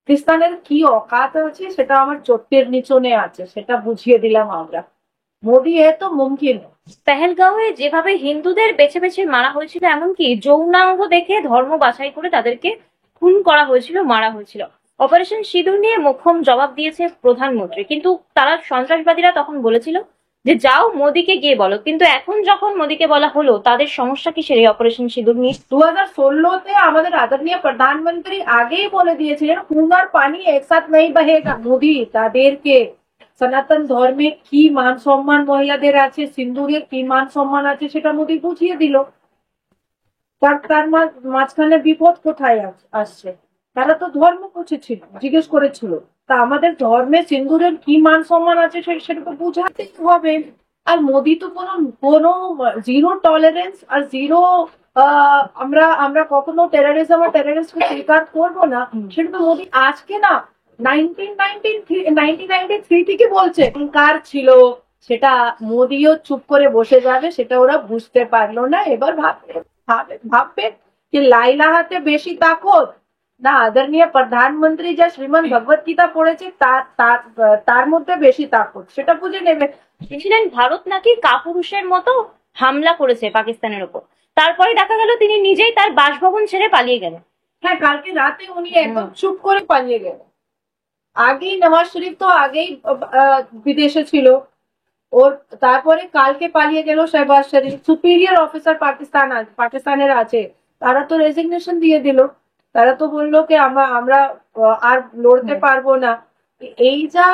পাকিস্তানের কি অকাত আছে সেটা আমার চোখের নিচনে আছে, সেটা বুঝিয়ে দিলাম আমরা। মোদি এ তো মুমকিন है। পেহেলগাঁওয়ে যেভাবে হিন্দুদের বেছে বেছে মারা হয়েছিল, এমনকি যৌনাঙ্গ দেখে ধর্ম বাছাই করে তাদেরকে খুন করা হয়েছিল, মারা হয়েছিল। অপারেশন সিঁদুর নিয়ে মোক্ষম জবাব দিয়েছে প্রধানমন্ত্রী, কিন্তু তারা সন্ত্রাসবাদীরা তখন বলেছিল যে যাও মোদিকে গিয়ে বলো, কিন্তু এখন যখন মোদিকে বলা হলো তাদের সমস্যা কিসের এই অপারেশন সিঁদুর নিয়ে। 2016 আমাদের আদরণীয় প্রধানমন্ত্রী আগেই বলে দিয়েছিলেন খুন আর পানি একসাথ নেই বহেগা। মোদি তাদেরকে সনাতন ধর্মে কি মান সম্মান মহিলাদের আছে, সিন্দুরের কি মান সম্মান আছে সেটা মোদি বুঝিয়ে দিল। তার তার মাঝখানে বিপদ কোথায় আসছে? তারা তো ধর্ম বুঝেছিল, জিজ্ঞেস করেছিল তা আমাদের ধর্মে সিন্দুরের কি মান সম্মান আছে সেটা তো বুঝাতেই হবে। আর মোদি তো কোনো কোনো জিরো টলারেন্স আর জিরো আমরা আমরা কখনো টেররিজম আর টেররিস্টকে স্বীকার করবো না, সেটা তো মোদি আজকে না 1993 থেকে বলছে। কার ছিল সেটা মোদিও চুপ করে বসে যাবে, সেটা ওরা বুঝতে পারলো না। এবার ভাববে कि লাইলাহাতে বেশি তাকত না আদরণীয় প্রধানমন্ত্রী যা শ্রীমদ ভগবত গীতা পড়েছে তার তার তার মধ্যে বেশি তাকত, সেটা বুঝে নেবে। ছিলেন ভারত নাকি কাপুরুষের মতো হামলা করেছে পাকিস্তানের ওপর, তারপরে দেখা গেল তিনি নিজেই তার বাসভবন ছেড়ে পালিয়ে গেলেন। হ্যাঁ, কালকে রাতে উনি একদম চুপ করে পালিয়ে গেলেন। আগেই নওয়াজ শরীফ তো আগেই বিদেশে ছিল ওর, তারপরে কালকে পালিয়ে গেল শহবাজ শরীফ। সুপিরিয়র অফিসার পাকিস্তানের আছে, তারা তো রেজিগনেশন দিয়ে দিল। তারা তো বললো কি আমরা আমরা আর লড়তে পারবো না। এই যা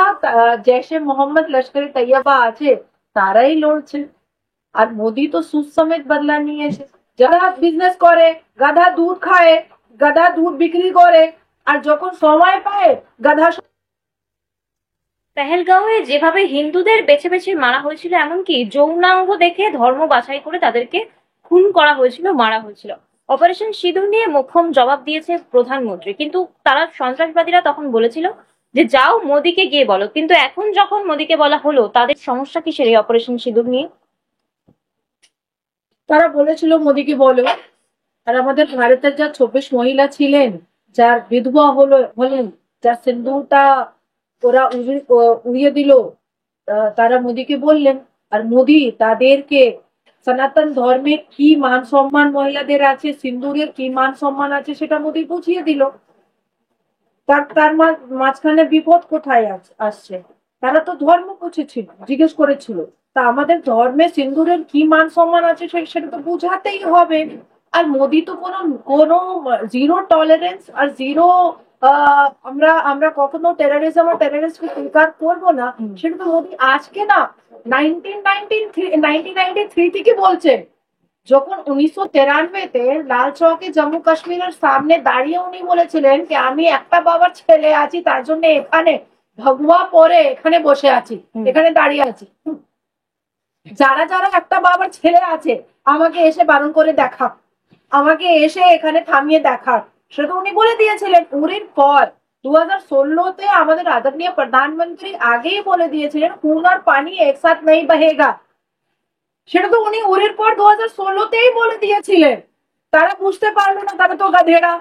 জैशे মোহাম্মদ লস্করে তৈয়বা আছে তারাই লড়ছে। আর মোদি তো সুসমেত বদলা নিয়েছে। যারা বিজনেস করে গাধা দুধ খায়, গাধা দুধ বিক্রি করে, আর যখন সময় পায় গাধা। পেহেলগাঁওয়ে যেভাবে হিন্দুদের বেছে বেছে মারা হয়েছিল, এমনকি যৌনাঙ্গ দেখে ধর্ম বাছাই করে তাদেরকে খুন করা হয়েছিল, মারা হয়েছিল। অপারেশন সিঁদুর নিয়ে মোক্ষম জবাব দিয়েছে প্রধানমন্ত্রী, কিন্তু তারা সন্ত্রাসবাদীরা তখন বলেছিল যে যাও মোদিকে গিয়ে বলো, কিন্তু এখন যখন মোদিকে বলা হলো তাদের সমস্যা কিসের এই অপারেশন সিঁদুর নিয়ে। তারা বলেছিল মোদিকে বলো। আর আমাদের ভারতের যা 26 মহিলা ছিলেন, যার বিধবা হলেন, যার সিন্দুরটা ওরা উড়িয়ে দিল, তারা মোদিকে বললেন। আর মোদি তাদেরকে সনাতন ধর্মে কি মান সম্মান মহিলাদের আছে, সিন্দুরের কি মান সম্মান আছে সেটা মোদি বুঝিয়ে দিল। তার তার মাঝখানে বিপদ কোথায় আসছে? তারা তো ধর্ম বুঝেছিল, জিজ্ঞেস করেছিল তা আমাদের ধর্মে সিন্দুরের কি মান সম্মান আছে সেটা তো বুঝাতেই হবে। আর মোদি তো কোনো কোনো জিরো টলারেন্স আর জিরো আমরা আমরা কখনো টেররিজম আর টেররিস্টকে স্বীকার করবো না, সেটা তো মোদি আজকে না 1993 থেকে বলছে। যখন 1993-তে লাল চৌকে জম্মু কাশ্মীরের সামনে দাঁড়িয়ে উনি বলেছিলেন যে আমি একটা বাবার ছেলে আছি, তার জন্য এখানে ভগবা পরে এখানে বসে আছি, এখানে দাঁড়িয়ে আছি। যারা যারা একটা বাবার ছেলে আছে আমাকে এসে বারণ করে দেখা, আমাকে এসে এখানে থামিয়ে দেখা, সেটা উনি বলে দিয়েছিলেন। উরির পর 2016-তে আমাদের আদরণীয় প্রধানমন্ত্রী আগেই বলে দিয়েছিলেন খুন আর পানি একসাথ নেই বহেগা। সেটা তো উনি উরির পর 2016-তেই বলে দিয়েছিলেন। তারা বুঝতে পারলো না, তারা তো গাধেরা।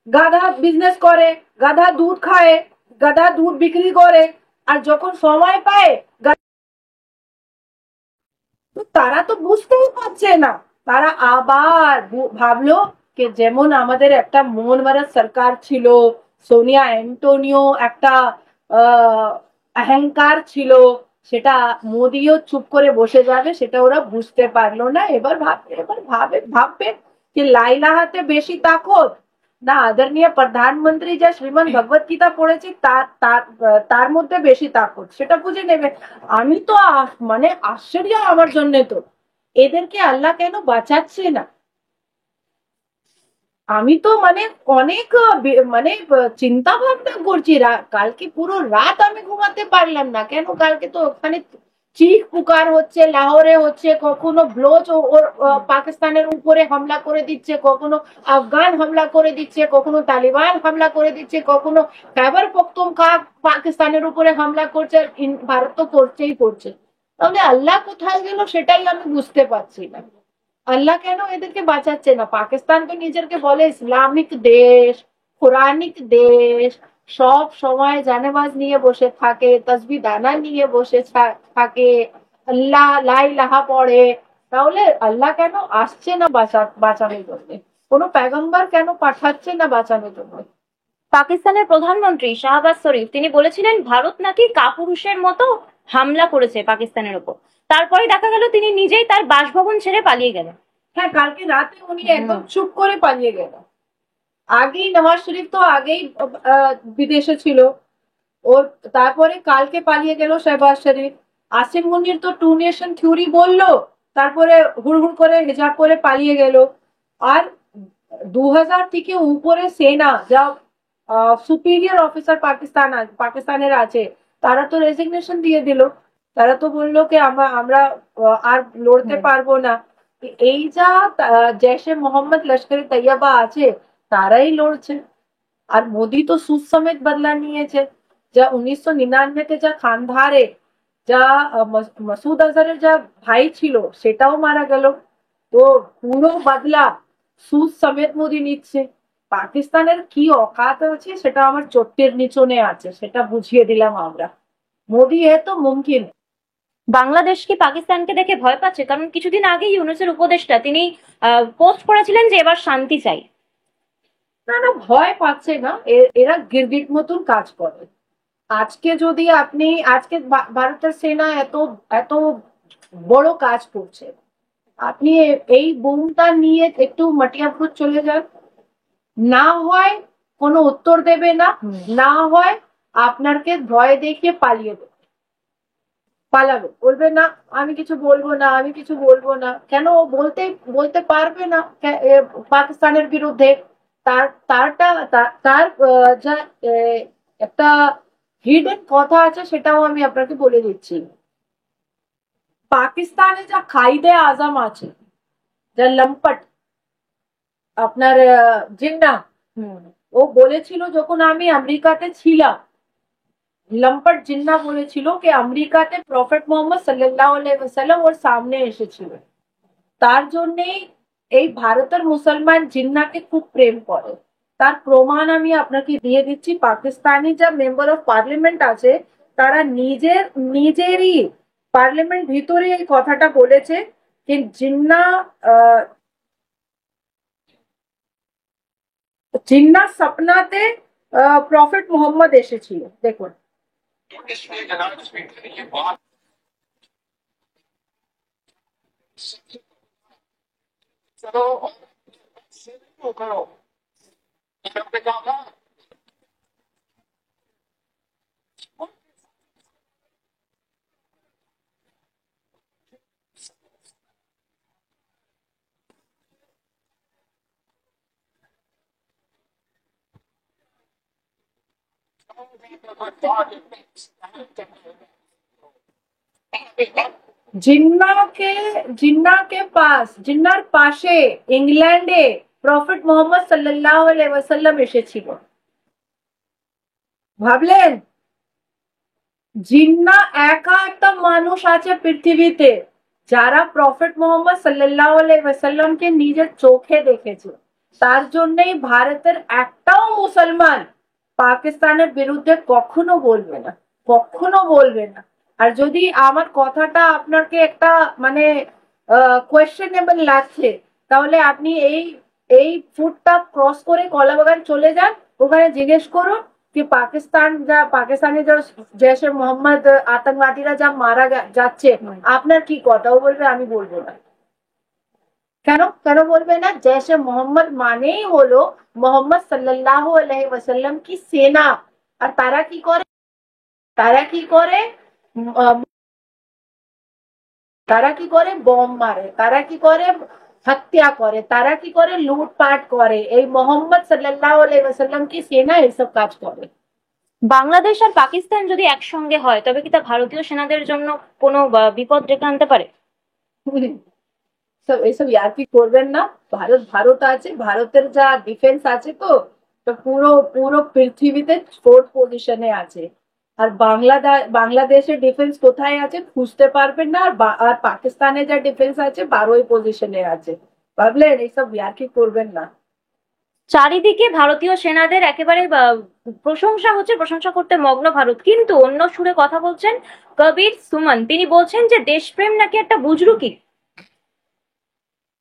গাধা বিজনেস করে, গাধা দুধ খায়, গাধা দুধ বিক্রি করে, আর যখন সময় পায় তো তারা তো বুঝতেই পারছে না। তারা আবার ভাবলো যে যেমন আমাদের একটা মন মারা সরকার ছিল, সোনিয়া অ্যান্টোনিও একটা আহ অহংকার ছিল, সেটা মোদিও চুপ করে বসে যাবে, সেটা ওরা বুঝতে পারলো না। এবার ভাববে যে লাইলাহাতে বেশি তাকত না আদরণীয় প্রধানমন্ত্রী যা শ্রীমদ ভগবত গীতা পড়েছে তার তার তার মধ্যে বেশি তাকত, সেটা বুঝে নেবে। আমি তো মানে আশ্চর্য আমার জন্য তো, এদেরকে আল্লাহ কেন বাঁচাচ্ছে না? আমি তো মানে অনেক মানে চিন্তা ভাবনা করছি। কালকে পুরো রাত আমি ঘুমাতে পারলাম না। কেন? কালকে তো ওখানে চিখ পুকার হচ্ছে, লাহোরে হচ্ছে, কখনো ব্লোচ পাকিস্তানের উপরে হামলা করে দিচ্ছে, কখনো আফগান হামলা করে দিচ্ছে, কখনো তালিবান হামলা করে দিচ্ছে, কখনো খৈবর পখতুনখা পাকিস্তানের উপরে হামলা করছে। ভারত তো করছেই করছে। তাহলে আল্লাহ কোথায় গেল সেটাই আমি বুঝতে পারছি না। আল্লাহ কেন এদেরকে বাঁচাচ্ছে না? পাকিস্তান তো নিজেকে বলে ইসলামিক দেশ, কোরআনিক দেশ, সব সময় জানেবাজ নিয়ে বসে থাকে, তসবি দানা নিয়ে বসে থাকে, আল্লাহ লা ইলাহা পড়ে, তাহলে আল্লাহ কেন আসছে না বাঁচানোর জন্য? কোনো পেগম্বর কেন পাঠাচ্ছে না বাঁচানোর জন্য? পাকিস্তানের প্রধানমন্ত্রী শাহবাজ শরীফ তিনি বলেছিলেন ভারত নাকি কাপুরুষের মতো হামলা করেছে পাকিস্তানের উপর। তারপরে দেখা গেল তিনি নিজেই তার বাসভবন ছেড়ে পালিয়ে গেলেন। হ্যাঁ, কালকে রাতে উনি একদম চুপ করে পালিয়ে গেল। আগেই নওয়াজ শরীফ তো আগেই বিদেশে ছিল। ওর তারপরে কালকে পালিয়ে গেল শেহবাজ শরীফ। আসিম মুনির তো টু নেশন থিওরি বললো, তারপরে হুড়হুড় করে হিজাব করে পালিয়ে গেল। আর 2000 থেকে উপরে সেনা যা সুপিরিয়র অফিসার পাকিস্তানের আছে, তারা তো রেজিগনেশন দিয়ে দিল। তারা তো বললো কি আমরা আমরা আর লড়তে পারবো না। এই যা জৈশে মোহাম্মদ লস্করে তৈয়বা আছে, তারাই লড়ছে। আর মোদি তো সুদ সমেত বদলা নিয়েছে। যা 1999-তে যা খান্দারে যা মাসুদ আজহারের যা ভাই ছিল সেটাও মারা গেল। তো পুরো বদলা সুদ সমেত মোদি নিচ্ছে। পাকিস্তানের কি অকাত আছে সেটা আমার চোখের নিচনে আছে, সেটা বুঝিয়ে দিলাম আমরা। মোদি এ তো মুমকিন। বাংলাদেশ কি পাকিস্তানকে দেখে ভয় পাচ্ছে? কারণ কিছুদিন আগে ইউনূসের উপদেষ্টা তিনি পোস্ট করেছিলেন যে এবার শান্তি চাই। না না, ভয় পাচ্ছে না। এরা গিরগিট মতন কাজ করে। আজকে যদি আপনি আজকে ভারতের সেনা এত এত বড় কাজ করছে, আপনি এই বোমটা নিয়ে একটু মাটিয়াপুর চলে যান, না হয় কোনো উত্তর দেবে না, না হয় আপনাকে ভয় দেখিয়ে পালিয়ে দেবে, পালাবে, বলবে না আমি কিছু বলবো না, আমি কিছু বলবো না। কেন ও বলতে বলতে পারবে না পাকিস্তানের বিরুদ্ধে? তার তারটা তার যা একটা হিডেন কথা আছে সেটাও আমি আপনাকে বলে দিচ্ছি। পাকিস্তানে যা কায়দে আজম আছে, যা লম্পট আপনার জিন্না, ও বলেছিল যখন আমি আমেরিকাতে ছিলাম, লম্পট জিন্না বলেছিল কি আমেরিকাতে প্রফেট মোহাম্মদ সাল্লাল্লাহু আলাইহি ওয়াসাল্লাম ওর সামনে এসেছিল। তার জন্যই এই ভারতের মুসলমান জিন্নাকে খুব প্রেম করে। তার প্রমাণ আমি আপনাকে দিয়ে দিচ্ছি। পাকিস্তানি যা মেম্বার অফ পার্লামেন্ট আছে, তারা নিজেরই পার্লামেন্ট ভিতরে এই কথাটা বলেছে যে জিন্না জিন্নার স্বপ্নাতে প্রফেট মোহাম্মদ এসেছিল। দেখুন, জিন্নাকে জিন্নাকে পাস জিন্নার পাশে ইংল্যান্ডে প্রফেট মোহাম্মদ সাল্লাল্লাহু আলাইহি ওয়াসাল্লাম এসেছিল। ভাবলেন? জিন্না একা একটা মানুষ আছে পৃথিবীতে যারা প্রফেট মোহাম্মদ সাল্লাল্লাহু আলাইহি ওয়াসাল্লামকে নিজের চোখে দেখেছে। তার জন্যই ভারতের একটাও মুসলমান পাকিস্তানের বিরুদ্ধে কখনো বলবে না, কখনো বলবে না। আর যদি আমার কথাটা আপনাকে একটা মানে কোয়েশ্চেনেবল লাগছে, তাহলে আপনি এই এই ফুটটা ক্রস করে কলাবাগান চলে যান, ওখানে জিজ্ঞেস করুন कि পাকিস্তানে যা জৈশে মোহাম্মদ আতঙ্কবাদীরা যা মারা যাচ্ছে, আপনার কি কথা? ও বলবে আমি বলবো না। কেন কেন বলবে না? জৈশে মোহাম্মদ মানেই হলো মোহাম্মদ সাল্লাল্লাহু আলাইহি ওয়াসাল্লাম কি সেনা। আর তারা কি করে? তারা কি করে? তারা কি করে? বম মারে। তারা কি করে? হত্যা করে। তারা কি করে? লুটপাট করে। এই মোহাম্মদ সাল্লাল্লাহু আলাইহি ওয়াসাল্লাম কি সেনা এইসব কাজ করে। বাংলাদেশ আর পাকিস্তান যদি একসঙ্গে হয় তবে কি তা ভারতীয় সেনাদের জন্য কোনো বিপদ ডেকে আনতে পারে? এসব ইয়ার্কি করবেন না। ভারত ভারত আছে, ভারতের যা ডিফেন্স আছে তো পুরো পুরো পৃথিবীতে 4th পজিশনে আছে। আর বাংলাদেশের ডিফেন্স কোথায় আছে খুঁজতে পারবেন না। আর পাকিস্তানে যা ডিফেন্স আছে 12ই পজিশনে আছে। ভাবলেন? এইসব ইয়ার্কি করবেন না। চারিদিকে ভারতীয় সেনাদের একেবারে প্রশংসা হচ্ছে, প্রশংসা করতে মগ্ন ভারত, কিন্তু অন্য সুরে কথা বলছেন কবির সুমন। তিনি বলছেন যে দেশপ্রেম নাকি একটা বুজরুকি।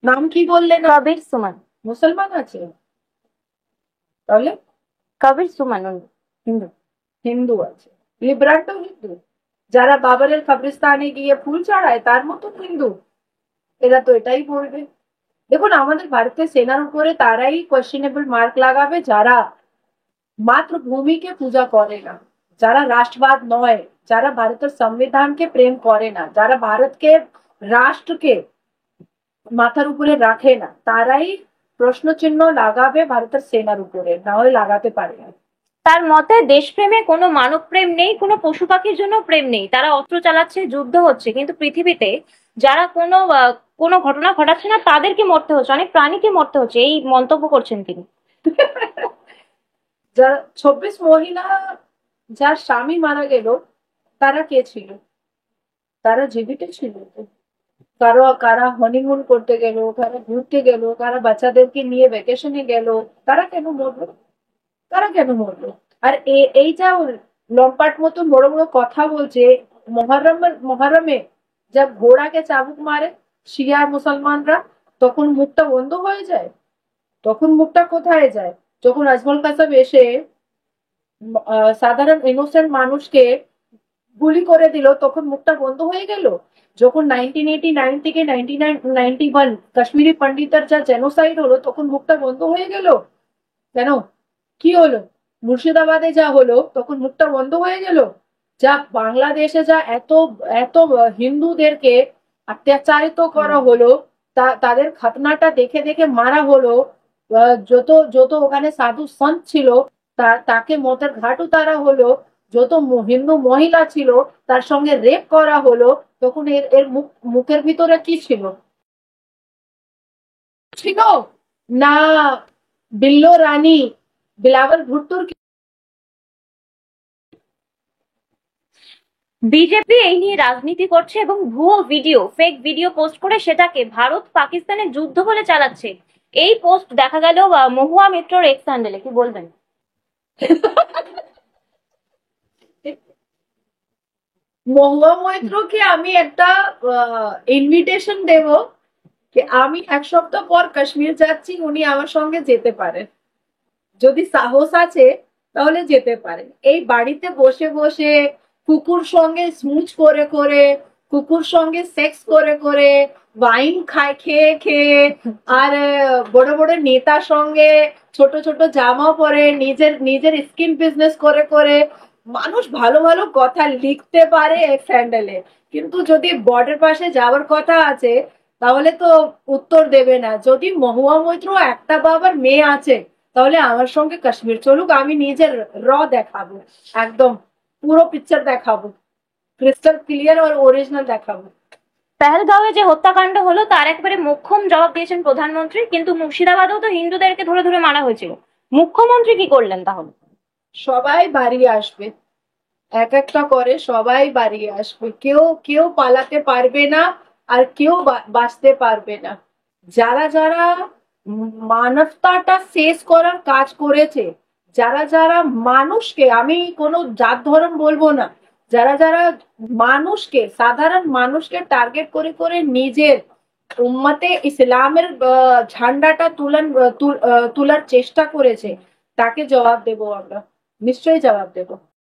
নাম কি বললেন? কবির সুমন। মুসলমান আছে? তাহলে কবির সুমন উনি হিন্দু। হিন্দু আছে? লিব্রান্টো হিন্দু, যারা বাবরের কবরস্থানে গিয়ে ফুল চড়ায় তার মতো হিন্দু? এরা তো এটাই বলবে। দেখুন, আমাদের ভারতের সেনার উপরে তারাই কোয়েশ্চেনেবল মার্ক লাগাবে যারা মাতৃভূমিকে পূজা করে না, যারা রাষ্ট্রবাদ নয়, যারা ভারতের সংবিধানকে প্রেম করে না, যারা ভারতকে রাষ্ট্রকে মাথার উপরে রাখে না, তারাই প্রশ্ন চিহ্ন লাগাবে ভারতের সেনার উপরে, না হলে লাগাতে পারে না। তার মতে দেশপ্রেমে কোনো মানব প্রেম নেই, কোনো পশু পাখির জন্য প্রেম নেই। তারা অস্ত্র চালাচ্ছে, যুদ্ধ হচ্ছে, কিন্তু পৃথিবীতে যারা কোনো ঘটনা ঘটাচ্ছে না তাদেরকে মরতে হচ্ছে, অনেক প্রাণীকে মরতে হচ্ছে, এই মন্তব্য করছেন তিনি। যারা 26 মহিলা যার স্বামী মারা গেল, তারা কে ছিল? তারা জীবিত ছিল? কারা হনিমুন করতে গেল, কারা ঘুরতে গেল, কারা বাচ্চাদেরকে নিয়ে ভ্যাকেশনে গেল, তারা কেন মরলো? তারা কেন মরলো? আর এই যা লম্পাট মতো বড় বড় কথা বলছে, মহরমে যা ঘোড়াকে চাবুক মারে শিয়া মুসলমানরা, তখন মুখটা বন্ধ হয়ে যায়? তখন মুখটা কোথায় যায়? যখন আজমল কাসাব এসে সাধারণ ইনোসেন্ট মানুষকে গুলি করে দিল, তখন মুখটা বন্ধ হয়ে গেল? যখন 1989 থেকে 1991 কাশ্মীরি পন্ডিতের যা জেনোসাইড হলো, তখন মুখটা বন্ধ হয়ে গেল? কেন? কি হলো? মুর্শিদাবাদে যা হলো, তখন মুখটা বন্ধ হয়ে গেল? যা বাংলাদেশে যা এত এত হিন্দুদেরকে অত্যাচারিত করা হলো, তাদের খতনাটা দেখে দেখে মারা হলো, যত যত ওখানে সাধু সন্ত ছিল তাকে মতের ঘাট উতারা হলো, যত হিন্দু মহিলা ছিল তার সঙ্গে রেপ করা হলো, তখন এর এর মুখের ভিতরে কি ছিল? ছিল না বিল্লো রানী বিলাবল ভুট্টোর? বিজেপি এই নিয়ে রাজনীতি করছে এবং ভুয়ো ভিডিও, ফেক ভিডিও পোস্ট করে সেটাকে ভারত পাকিস্তানের যুদ্ধ বলে চালাচ্ছে। এই পোস্ট দেখা গেল মহুয়া মিত্রর এক্স হ্যান্ডেলে। কি বলবেন? মহুয়া মৈত্রকে আমি একটা ইনভিটেশন দেব যে আমি এক সপ্তাহ পর কাশ্মীর যাচ্ছি, উনি আমার সঙ্গে যেতে পারেন। যদি সাহস আছে তাহলে যেতে পারেন। এই বাড়িতে বসে বসে কুকুর সঙ্গে স্মুচ করে করে, কুকুর সঙ্গে সেক্স করে করে, ওয়াইন খায় খেয়ে খেয়ে, আর বড় বড় নেতার সঙ্গে ছোট ছোট জামা পরে নিজের নিজের স্কিন বিজনেস করে করে মানুষ ভালো ভালো কথা লিখতে পারে এক স্যান্ডেলে, কিন্তু যদি বর্ডার পাশে যাওয়ার কথা আছে তাহলে তো উত্তর দেবে না। যদি মহুয়া মৈত্র একটা বাবার মেয়ে আছে, তাহলে আমার সঙ্গে কাশ্মীর চলুক, আমি নিজের দেখাবো, একদম পুরো পিকচার দেখাবো, ক্রিস্টাল ক্লিয়ার আর অরিজিনাল দেখাবো। পেহেলগাঁওয়ে যে হত্যাকাণ্ড হলো তার একেবারে মোক্ষম জবাব দিয়েছেন প্রধানমন্ত্রী, কিন্তু মুর্শিদাবাদেও তো হিন্দুদেরকে ধরে ধরে মারা হয়েছিল। মুখ্যমন্ত্রী কি করলেন তাহলে? সবাই বাড়ি আসবে, এক একটা করে সবাই বাড়ি আসবে, কেউ কেউ পালাতে পারবে না, আর কেউ বাঁচতে পারবে না। যারা যারা মানবতাটা শেষ করার কাজ করেছে, যারা যারা মানুষকে, আমি কোনো জাত ধর্ম বলবো না, যারা যারা মানুষকে, সাধারণ মানুষকে টার্গেট করে করে নিজের উম্মতে ইসলামের ঝান্ডাটা তোলার চেষ্টা করেছে, তাকে জবাব দেবো আমরা, নিশ্চয়ই জবাব দেবো।